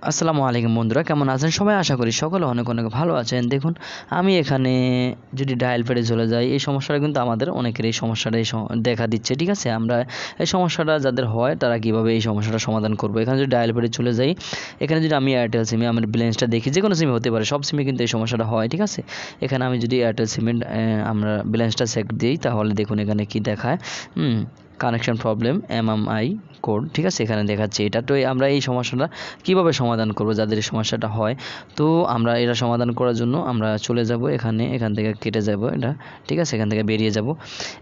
আসসালামু আলাইকুম বন্ধুরা, কেমন আছেন সবাই? আশা করি সকলে অনেক অনেক ভালো আছেন। দেখুন, আমি এখানে যদি ডায়াল প্যাডে চলে যাই, এই সমস্যাটা কিন্তু আমাদের অনেকের এই সমস্যাটা দেখা দিচ্ছে। ঠিক আছে, আমরা এই সমস্যাটা যাদের হয় তারা কীভাবে এই সমস্যাটা সমাধান করবো। এখানে যদি ডায়াল প্যাডে চলে যাই, এখানে যদি আমি এয়ারটেল সিমে আমার ব্যালেন্সটা দেখি, যে কোনো সিমে হতে পারে, সব সিমে কিন্তু এই সমস্যাটা হয়। ঠিক আছে, এখানে আমি যদি এয়ারটেল সিমে আমরা ব্যালেন্সটা চেক দিই, তাহলে দেখুন এখানে কি দেখায়, কানেকশন প্রবলেম এমএমআই কোড। ঠিক আছে, এখানে দেখাচ্ছে এটা। তো আমরা এই সমস্যাটা কিভাবে সমাধান করব যাদের এই সমস্যাটা হয়। তো আমরা এটা সমাধান করার জন্য আমরা চলে যাব এখান থেকে কেটে যাব এটা। ঠিক আছে, এখান থেকে বেরিয়ে যাব।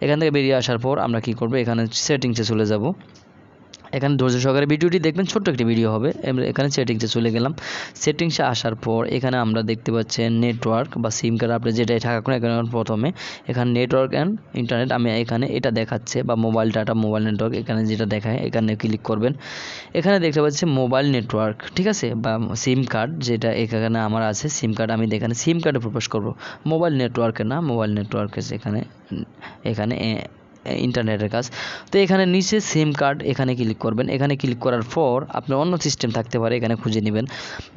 এখান থেকে বেরিয়ে আসার পর আমরা কি করব, এখানে সেটিংসে চলে যাব। এখানে ধৈর্য সহকারে ভিডিওটি দেখবেন, ছোট্ট একটি ভিডিও হবে। এখানে সেটিংসে চলে গেলাম। সেটিংসে আসার পর এখানে আমরা দেখতে পাচ্ছেন নেটওয়ার্ক বা সিম কার্ড, আপনি যেটাই থাকুক না এখানে প্রথমে এখানে নেটওয়ার্ক অ্যান্ড ইন্টারনেট, আমি এখানে এটা দেখাচ্ছে বা মোবাইল ডাটা মোবাইল নেটওয়ার্ক, এখানে যেটা দেখায় এখানে ক্লিক করবেন। এখানে দেখতে পাচ্ছি মোবাইল নেটওয়ার্ক, ঠিক আছে, বা সিম কার্ড, যেটা এখানে আমার আছে সিম কার্ড, আমি এখানে সিম কার্ডে প্রবেশ করব, মোবাইল নেটওয়ার্কে না, মোবাইল নেটওয়ার্কে এখানে ইন্টারনেটের কাজ। তো এখানে নিচে সিম কার্ড, এখানে ক্লিক করবেন। এখানে ক্লিক করার পর আপনার অন্য সিস্টেম থাকতে পারে, এখানে খুঁজে নেবেন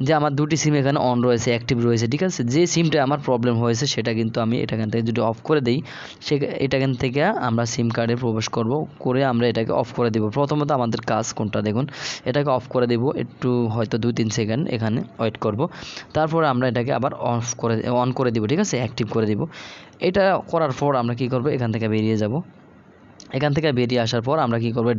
যে আমার দুটি সিম এখানে অন রয়েছে, অ্যাক্টিভ রয়েছে। ঠিক আছে, যে সিমটা আমার প্রবলেম হয়েছে সেটা কিন্তু আমি এখান থেকে যদি অফ করে দিই, এখান থেকে আমরা সিম কার্ডে প্রবেশ করে আমরা এটাকে অফ করে দেব। প্রথমত আমাদের কাজ কোনটা দেখুন, এটাকে অফ করে দেব, একটু হয়তো 2-3 সেকেন্ড এখানে ওয়েট করব। তারপর আমরা এটাকে আবার অন করে দিব। ঠিক আছে, অ্যাক্টিভ করে দিব। এটা করার পর আমরা কি করব, এখান থেকে বেরিয়ে যাব। এখান থেকে বেরিয়ে আসার পর আমরা কী করবো,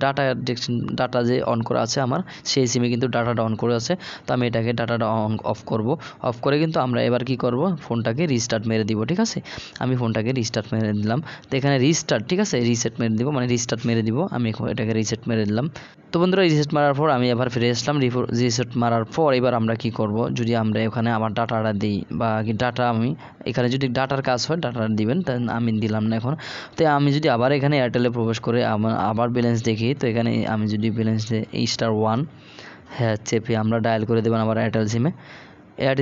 ডাটা যে অন করা আছে আমার, সেই সিমে কিন্তু ডাটাটা অন করে আছে। তো আমি এটাকে ডাটাটা অফ করব। অফ করে কিন্তু আমরা এবার কি করব, ফোনটাকে রিস্টার্ট মেরে দিব। ঠিক আছে, আমি ফোনটাকে রিস্টার্ট মেরে দিলাম। তো এখানে রিস্টার্ট, ঠিক আছে, রিসেট মেরে দিব, মানে রিস্টার্ট মেরে দিব। আমি এটাকে রিসেট মেরে দিলাম। তো বন্ধুরা, রিসেট মারার পর আমি এবার ফিরে আসলাম। রিসেট মারার পর এবার আমরা কি করব, যদি আমরা এখানে আমার ডাটাটা দিই বা ডাটা, আমি এখানে যদি ডাটার কাজ হয় ডাটা দিবেন, তাই আমি দিলাম না এখন। তো আমি যদি আবার এখানে এয়ারটেলে প্রবেশ করে আবার ব্যালেন্স দেখি, তো এখানে আমি যদি ব্যালেন্স *1 চেপে আমরা ডায়াল করে দেবেন আবার এয়ারটেল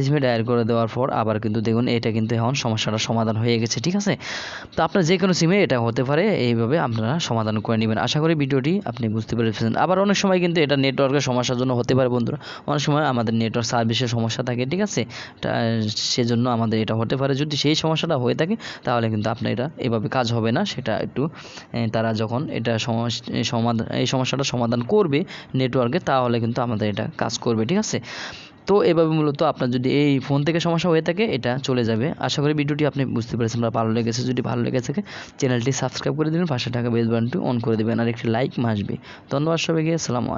সিমে ডায়াল করে দেওয়ার পর আবার কিন্তু দেখুন এটা কিন্তু এখন সমস্যাটা সমাধান হয়ে গেছে। ঠিক আছে, তো আপনার যে কোনো সিমে এটা হতে পারে, এইভাবে আপনারা সমাধান করে নেবেন। আশা করি ভিডিওটি আপনি বুঝতে পেরেছেন। আবার অনেক সময় কিন্তু এটা নেটওয়ার্কের সমস্যার জন্য হতে পারে বন্ধুরা, অনেক সময় আমাদের নেটওয়ার্ক সার্ভিসের সমস্যা থাকে। ঠিক আছে, সেজন্য আমাদের এটা হতে পারে। যদি সেই সমস্যাটা হয়ে থাকে তাহলে কিন্তু আপনার এটা এভাবে কাজ হবে না। সেটা একটু তারা যখন এটা এই সমস্যাটা সমাধান করবে নেটওয়ার্কে, তাহলে কিন্তু আমাদের এটা কাজ করবে। ঠিক আছে, তো এভাবে মূলত আপনার যদি এই ফোন থেকে সমস্যা হয়ে থাকে এটা চলে যাবে। আশা করি ভিডিওটি আপনি বুঝতে পেরেছেন বা ভালো লেগেছে। যদি ভালো লেগে থাকে চ্যানেলটি সাবস্ক্রাইব করে দেবেন, পাশে থাকা বেল বাটনটি অন করে দেবেন, আর একটি লাইক আসবে। ধন্যবাদ সবাইকে, আসসালামু আলাইকুম।